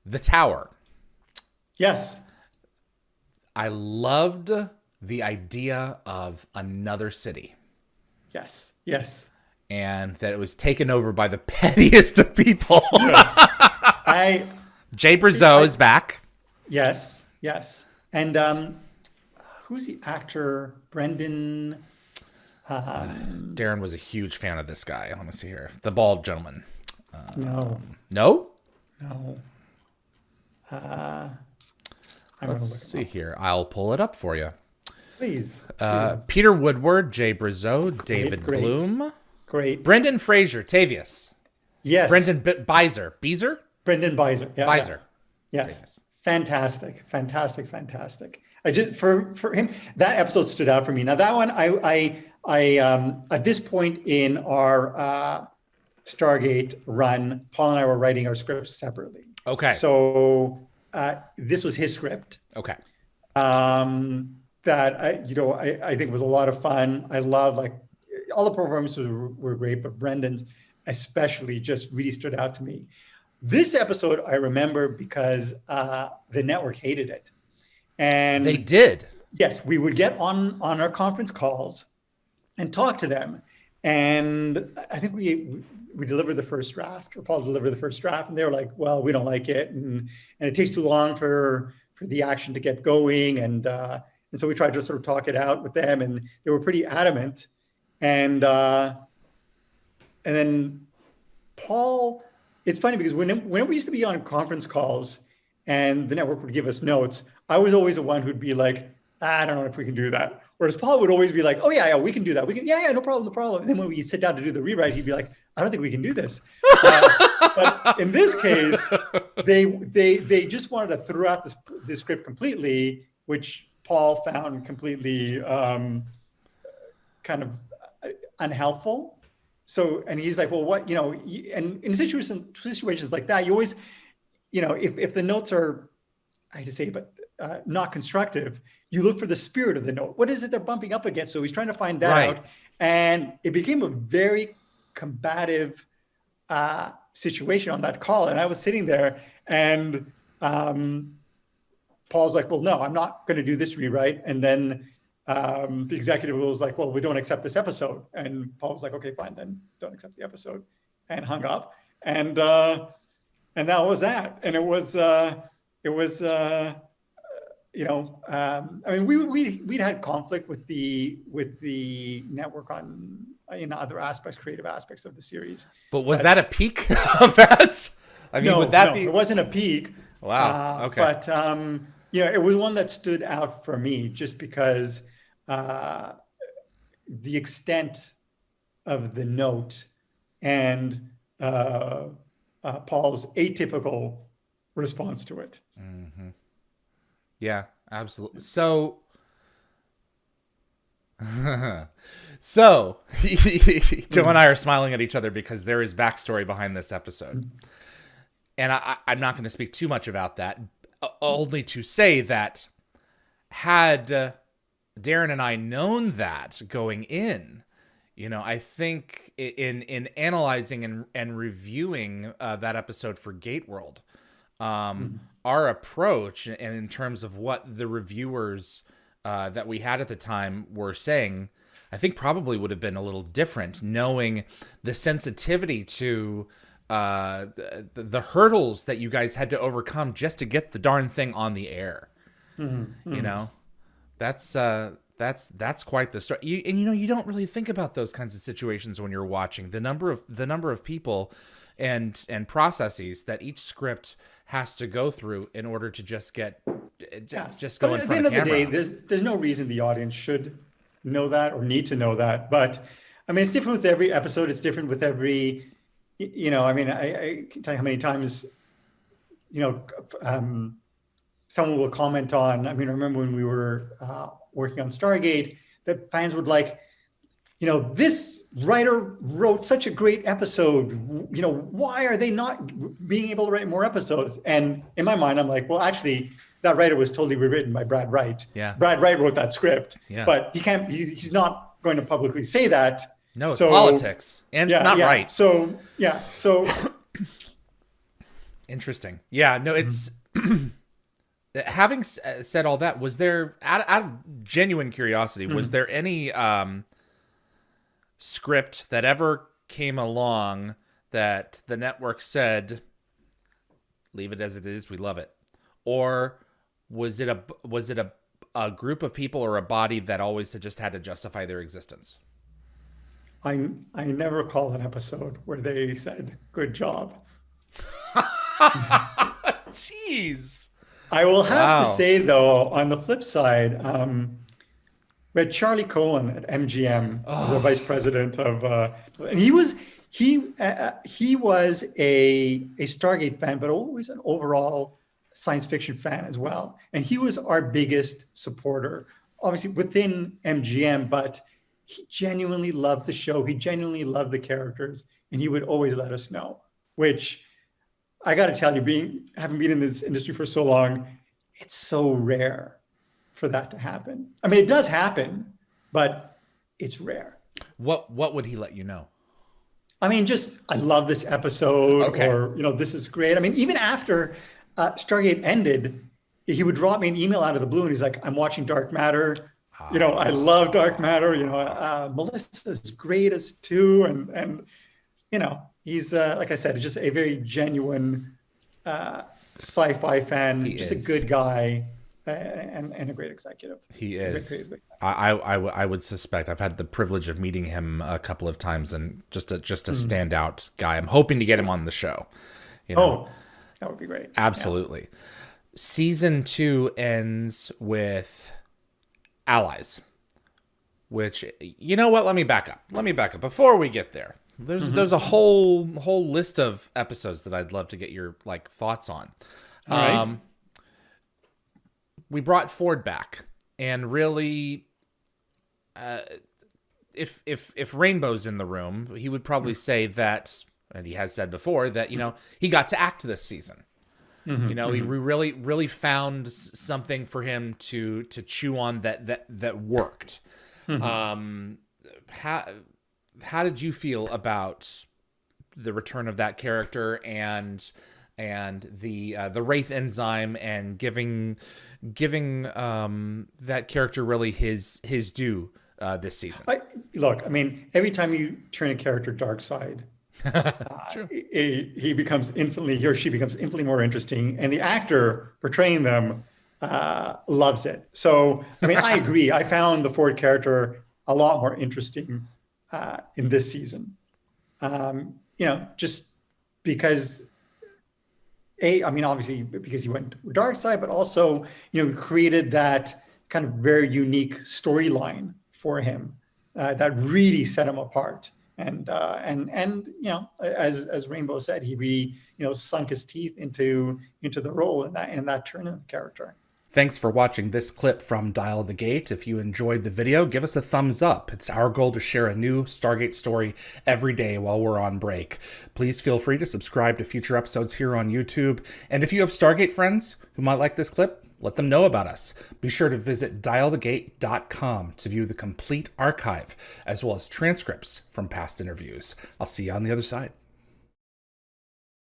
The Tower. Yes. I loved the idea of another city Yes. Yes. and that it was taken over by the pettiest of people. Yes. I, Jay Brazeau I, is back. yes. Yes. And who's the actor? Brendan. Darren was a huge fan of this guy. Let me see here. The bald gentleman. No. No? No. I'm going Let's to look him see up. here. I'll pull it up for you. Please do. Peter Woodward, Jay Brazeau, David Great. Bloom, Great. Brendan Fraser, Tavius, Yes. Brendan Beiser. Beezer? Brendan Beiser. Yeah. Beiser. Yeah. Yes. Tavius. Fantastic. Fantastic. Fantastic. I just for him that episode stood out for me. Now that one I at this point in our Stargate run, Paul and I were writing our scripts separately. Okay. So this was his script. Okay. That I think was a lot of fun. I love like all the performances were great, but Brendan's especially just really stood out to me. This episode I remember because the network hated it, and They did. yes, we would get on our conference calls and talk to them, and I think we delivered the first draft, or Paul delivered the first draft, and they were like, "Well, we don't like it, and it takes too long for the action to get going," and so we tried to sort of talk it out with them, and they were pretty adamant, and then Paul. It's funny because when we used to be on conference calls and the network would give us notes, I was always the one who'd be like, I don't know if we can do that. Whereas Paul would always be like, oh yeah, we can do that. We can, yeah, no problem, no problem. And then when we sit down to do the rewrite, he'd be like, I don't think we can do this. But in this case, they just wanted to throw out this script completely, which Paul found completely kind of unhelpful. So, and he's like, well, what, and in situations like that, you always, if the notes are, I hate to say, but not constructive, you look for the spirit of the note. What is it they're bumping up against? So he's trying to find that out. And it became a very combative situation on that call. And I was sitting there and Paul's like, well, no, I'm not going to do this rewrite. And then the executive was like, well, we don't accept this episode. And Paul was like, okay, fine, then don't accept the episode, and hung up. And that was that. And I mean, we'd had conflict with the network on other aspects, creative aspects of the series. But was that a peak of that? I mean, would that be? It wasn't a peak. Wow. Okay. But it was one that stood out for me just because the extent of the note and Paul's atypical response to it. Mm-hmm. Yeah, absolutely. So, Joe and I are smiling at each other because there is backstory behind this episode. And I'm not going to speak too much about that, only to say that had Darren and I known that going in, I think in analyzing and reviewing that episode for Gate World, our approach and in terms of what the reviewers that we had at the time were saying, I think probably would have been a little different, knowing the sensitivity to the hurdles that you guys had to overcome just to get the darn thing on the air. Mm-hmm. That's quite the story. You don't really think about those kinds of situations when you're watching the number of people and processes that each script has to go through in order to just go in front of camera. At the end of the day, there's no reason the audience should know that or need to know that. But I mean, it's different with every episode. It's different with every, I mean, I can tell you how many times, someone will comment on, I mean, I remember when we were working on Stargate, that fans would like, this writer wrote such a great episode. Why are they not being able to write more episodes? And in my mind, I'm like, well, actually, that writer was totally rewritten by Brad Wright. Yeah. Brad Wright wrote that script, yeah. But he's not going to publicly say that. No, it's politics, and it's not right. So Interesting. Yeah, no, it's having said all that, was there out of genuine curiosity, was there any script that ever came along that the network said, leave it as it is, we love it, or was it a group of people or a body that always just had to justify their existence? I never recall an episode where they said good job. Jeez. I will have to Wow. say though, on the flip side, we had Charlie Cohen at MGM as a vice president of, and he was a Stargate fan, but always an overall science fiction fan as well. And he was our biggest supporter, obviously within MGM, but he genuinely loved the show. He genuinely loved the characters, and he would always let us know. Which I got to tell you, having been in this industry for so long, it's so rare for that to happen. I mean, it does happen, but it's rare. What would he let you know? I mean, just I love this episode, Okay. or this is great. I mean, even after Stargate ended, he would drop me an email out of the blue, and he's like, "I'm watching Dark Matter. I love Dark Matter. Melissa's great as too." And he's like I said, just a very genuine sci-fi fan, He just a is. good guy, and a great executive. He A great, is. great, great. I would suspect. I've had the privilege of meeting him a couple of times, and just a standout guy. I'm hoping to get him on the show. You know, Oh, that would be great. absolutely. Season 2 ends with Allies, which, you know what? Let me back up. Before we get there. There's a whole list of episodes that I'd love to get your thoughts on. All right. We brought Ford back, and really, if Rainbow's in the room, he would probably say that, and he has said before that he got to act this season. He really found something for him to chew on that worked. How did you feel about the return of that character and the Wraith enzyme, and giving that character really his due this season? Look, I mean, every time you turn a character dark side, That's true. he or she becomes infinitely more interesting, and the actor portraying them loves it. So, I mean, I agree. I found the Ford character a lot more interesting in this season. Just because I mean, obviously because he went dark side, but also, created that kind of very unique storyline for him that really set him apart. And as Rainbow said, he really, sunk his teeth into the role and that turn in the character. Thanks for watching this clip from Dial the Gate. If you enjoyed the video, give us a thumbs up. It's our goal to share a new Stargate story every day while we're on break. Please feel free to subscribe to future episodes here on YouTube. And if you have Stargate friends who might like this clip, let them know about us. Be sure to visit dialthegate.com to view the complete archive, as well as transcripts from past interviews. I'll see you on the other side.